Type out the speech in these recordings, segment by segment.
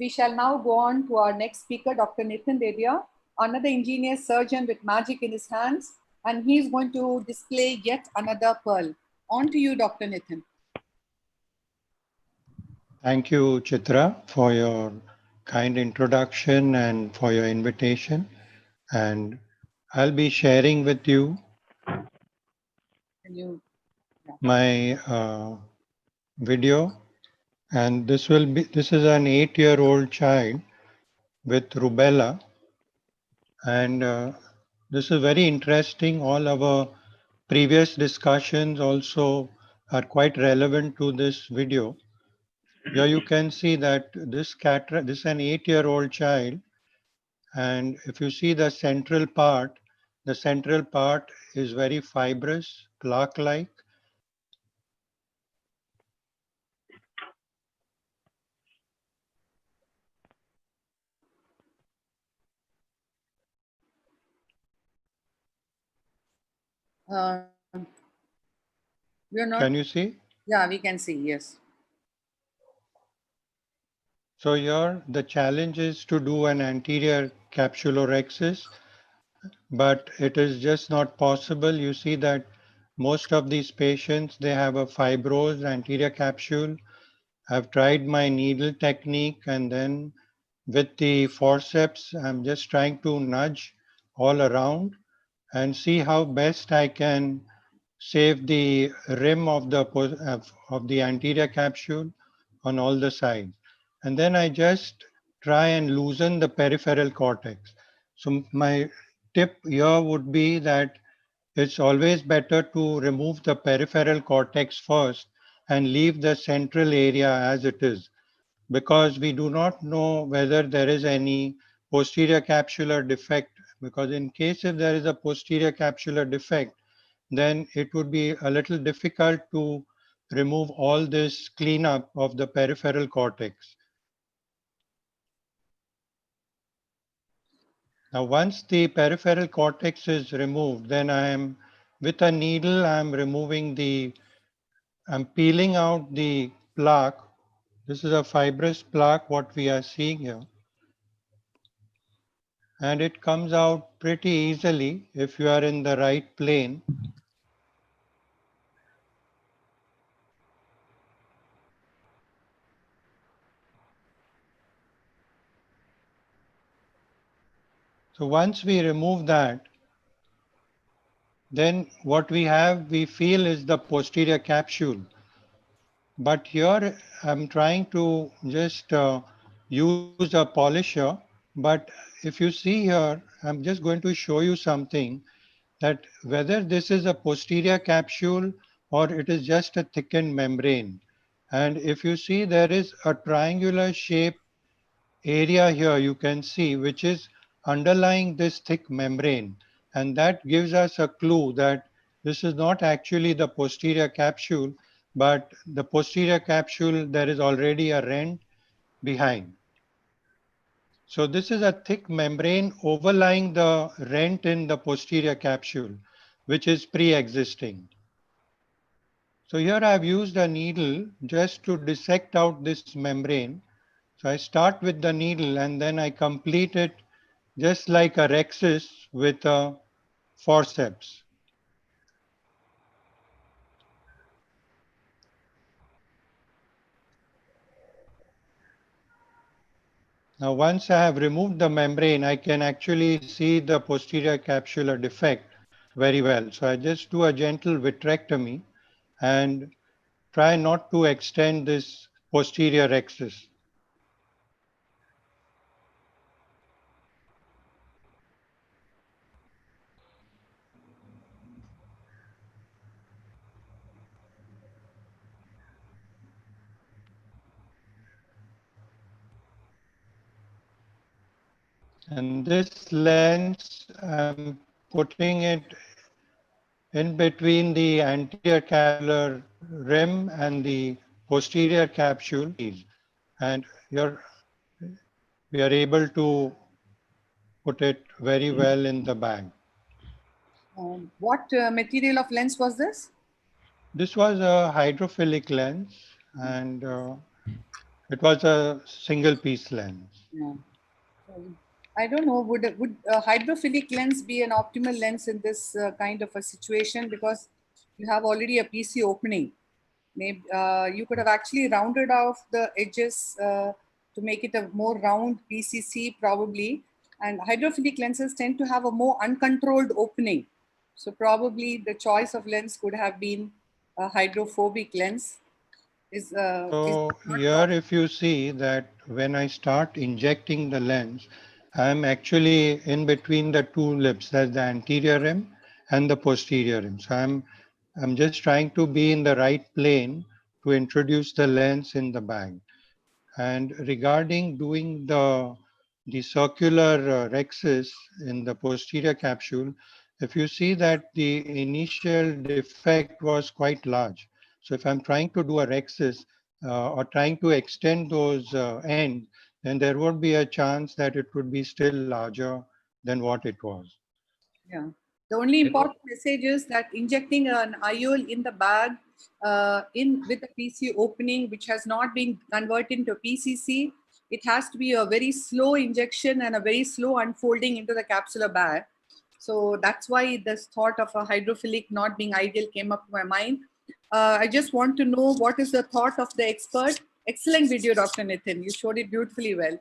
We shall now go on to our next speaker, Dr. Nitin Dedia, another engineer surgeon with magic in his hands, and he is going to display yet another pearl. On to you, Dr. Nitin. Thank you, Chitra, for your kind introduction and for your invitation. And I'll be sharing with you my video. And this is an 8-year-old child with rubella. And this is very interesting. All our previous discussions also are quite relevant to this video. Here you can see that this is an 8-year-old child. And if you see the central part is very fibrous, plaque-like. We're not. Can you see? Yeah, we can see, yes. So here the challenge is to do an anterior capsulorhexis, but it is just not possible. You see that most of these patients, they have a fibrosed anterior capsule. I've tried my needle technique, and then with the forceps, I'm just trying to nudge all around and see how best I can save the rim of the anterior capsule on all the sides. And then I just try and loosen the peripheral cortex. So my tip here would be that it's always better to remove the peripheral cortex first and leave the central area as it is, because we do not know whether there is any posterior capsular defect, because in case if there is a posterior capsular defect, then it would be a little difficult to remove all this cleanup of the peripheral cortex. Now, once the peripheral cortex is removed, then with a needle, I'm peeling out the plaque. This is a fibrous plaque, what we are seeing here. And it comes out pretty easily if you are in the right plane. So once we remove that, then what we feel is the posterior capsule. But here I'm trying to just use a polisher. But if you see here, I'm just going to show you something, that whether this is a posterior capsule or it is just a thickened membrane. And if you see, there is a triangular shape area here you can see, which is underlying this thick membrane. And that gives us a clue that this is not actually the posterior capsule, but the posterior capsule, there is already a rent behind. So this is a thick membrane overlying the rent in the posterior capsule, which is pre-existing. So here I've used a needle just to dissect out this membrane. So I start with the needle and then I complete it just like a rhexis with a forceps. Now once I have removed the membrane, I can actually see the posterior capsular defect very well. So I just do a gentle vitrectomy and try not to extend this posterior rhexis. And this lens, I'm putting it in between the anterior capsular rim and the posterior capsule. And here we are able to put it very well in the bag. What material of lens was this? This was a hydrophilic lens, and It was a single piece lens. Yeah. I don't know, would a hydrophilic lens be an optimal lens in this kind of a situation, because you have already a PC opening? Maybe you could have actually rounded off the edges to make it a more round PCC probably. And hydrophilic lenses tend to have a more uncontrolled opening. So probably the choice of lens could have been a hydrophobic lens. Is So not here, if you see that when I start injecting the lens, I'm actually in between the two lips, that's the anterior rim and the posterior rim. So I'm just trying to be in the right plane to introduce the lens in the bag. And regarding doing the circular rhexis in the posterior capsule, if you see that the initial defect was quite large. So if I'm trying to do a rhexis or trying to extend those ends, then there would be a chance that it would be still larger than what it was. Yeah. The only You know, important message is that injecting an IOL in the bag in with a PC opening, which has not been converted into PCC, it has to be a very slow injection and a very slow unfolding into the capsular bag. So that's why this thought of a hydrophilic not being ideal came up to my mind. I just want to know what is the thought of the expert. Excellent video, Dr. Nitin. You showed it beautifully well.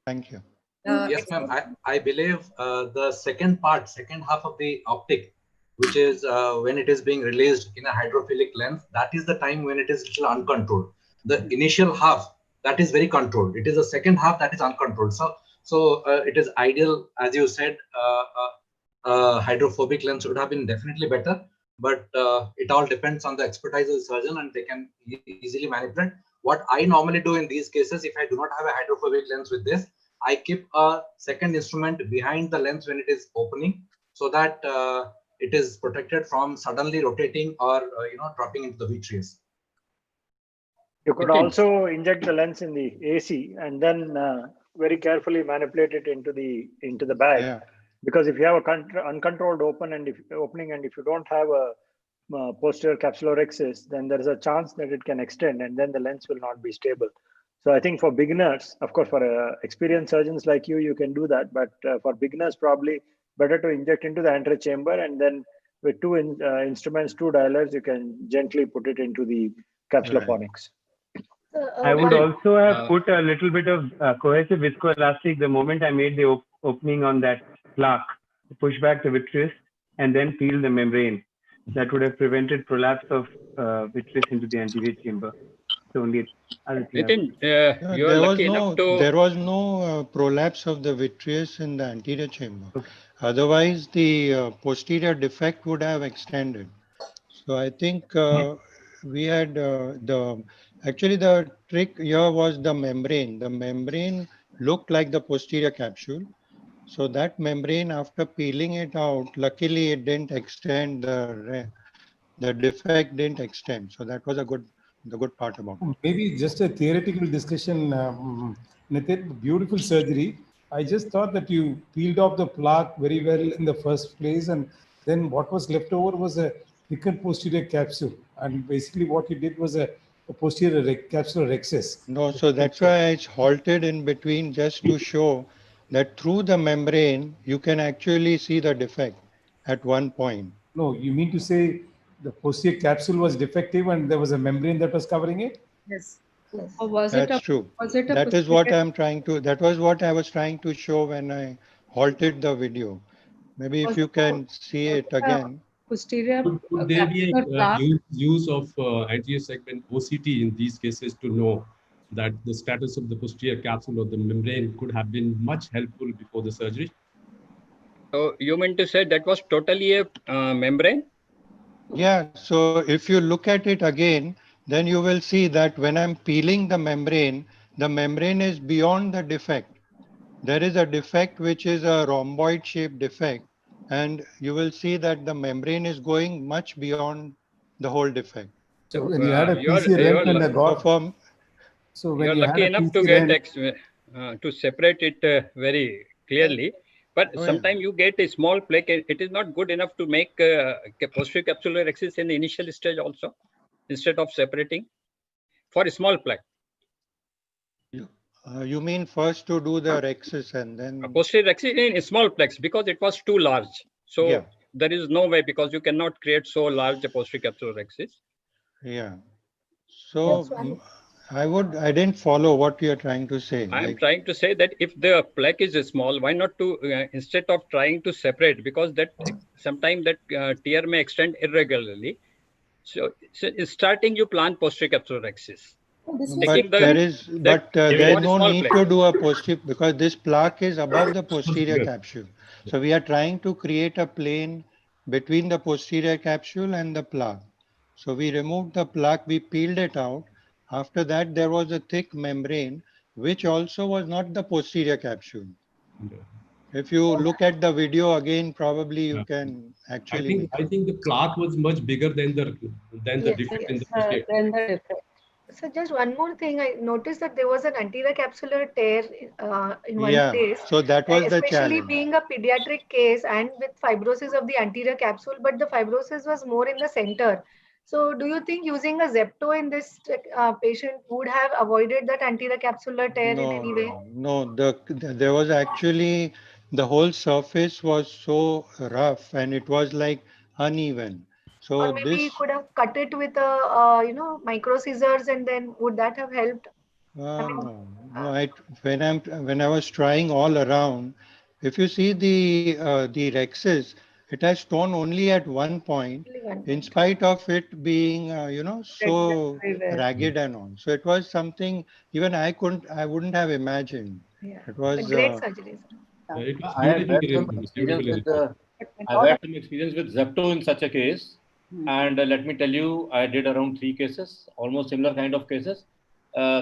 Thank you. yes, ma'am. I believe the second half of the optic, which is when it is being released in a hydrophilic lens, that is the time when it is little uncontrolled. The initial half, that is very controlled. It is the second half that is uncontrolled. So it is ideal, as you said, hydrophobic lens would have been definitely better, but it all depends on the expertise of the surgeon, and they can easily manipulate. What I normally do in these cases, if I do not have a hydrophobic lens with this, I keep a second instrument behind the lens when it is opening, so that it is protected from suddenly rotating or dropping into the vitreous. You could also inject the lens in the AC and then very carefully manipulate it into the bag. Yeah. Because if you have a uncontrolled opening and if you don't have a posterior capsulorhexis, then there is a chance that it can extend and then the lens will not be stable. So I think for beginners, of course, for experienced surgeons like you can do that. But for beginners, probably better to inject into the antechamber, and then with two instruments, two dialers, you can gently put it into the capsuloponics. I would also have put a little bit of cohesive viscoelastic the moment I made the opening on that plaque, push back the vitreous, and then peel the membrane. That would have prevented prolapse of vitreous into the anterior chamber. So only Nitin, there was no prolapse of the vitreous in the anterior chamber. Okay. Otherwise, the posterior defect would have extended. So I think we had actually the trick here was the membrane. The membrane looked like the posterior capsule. So that membrane, after peeling it out, luckily it didn't extend, the defect didn't extend. So that was the good part about it. Maybe just a theoretical discussion, Nitin, beautiful surgery. I just thought that you peeled off the plaque very well in the first place, and then what was left over was a thickened posterior capsule. And basically what you did was a posterior capsular rhexis. No, so that's why I halted in between, just to show that through the membrane, you can actually see the defect at one point. No, you mean to say the posterior capsule was defective and there was a membrane that was covering it? Yes. Or was That's it true. Was it That is what I'm trying to, that was what I was trying to show when I halted the video. Maybe if you can see it again. Posterior. Could there be a use of anterior segment OCT in these cases to know that the status of the posterior capsule or the membrane could have been much helpful before the surgery? So you meant to say that was totally a membrane? Yeah, so if you look at it again, then you will see that when I'm peeling the membrane is beyond the defect. There is a defect which is a rhomboid shaped defect, and you will see that the membrane is going much beyond the whole defect. So when you had a PC rent and a God, so when you're lucky enough to get to separate it very clearly, but sometimes you get a small plaque. It is not good enough to make posterior capsular rhexis in the initial stage also, instead of separating for a small plaque. You mean first to do the rexus and then? Posterior rexus in a small plex because it was too large. So Yeah. there is no way, because you cannot create so large a posterior capsular rexus. Yeah. So I didn't follow what you're trying to say. I'm Like, trying to say that if the plaque is small, why not to instead of trying to separate, because that sometimes that tear may extend irregularly. So starting you plan posterior capsular rexus. but there is no need to do a posterior, because this plaque is above the posterior capsule. So we are trying to create a plane between the posterior capsule and the plaque. So we removed the plaque, we peeled it out. After that, there was a thick membrane, which also was not the posterior capsule. If you look at the video again, probably you can actually. I think the plaque was much bigger than the defect in the posterior. So just one more thing, I noticed that there was an anterior capsular tear in one Yeah, place. so that was the especially challenge. being a pediatric case and with fibrosis of the anterior capsule, but the fibrosis was more in the center. So do you think using a Zepto in this patient would have avoided that anterior capsular tear in any way? No, there was actually, the whole surface was so rough and it was like uneven. So Or maybe you this, could have cut it with a micro scissors, and then would that have helped? no, when I was trying all around, if you see the rexus, it has torn only at one point, in spite of it being so ragged and all. So it was something even I wouldn't have imagined. Yeah. It was Great surgery. I have had some experience with Zepto in such a case. And let me tell you, I did around 3 cases, almost similar kind of cases.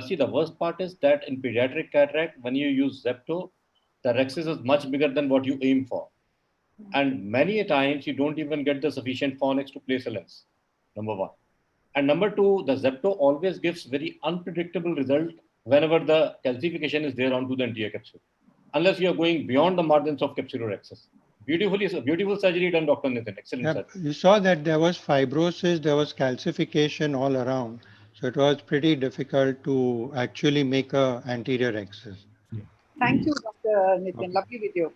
See, the worst part is that in pediatric cataract, when you use Zepto, the rexus is much bigger than what you aim for. And many a times you don't even get the sufficient fornix to place a lens, number one. And number two, the Zepto always gives very unpredictable result whenever the calcification is there onto the anterior capsule, unless you are going beyond the margins of capsular rexus. Beautiful surgery done, Dr. Nitin. Excellent surgery. You saw that there was fibrosis, there was calcification all around. So it was pretty difficult to actually make a anterior rexus. Thank you, Dr. Nitin. Lovely video.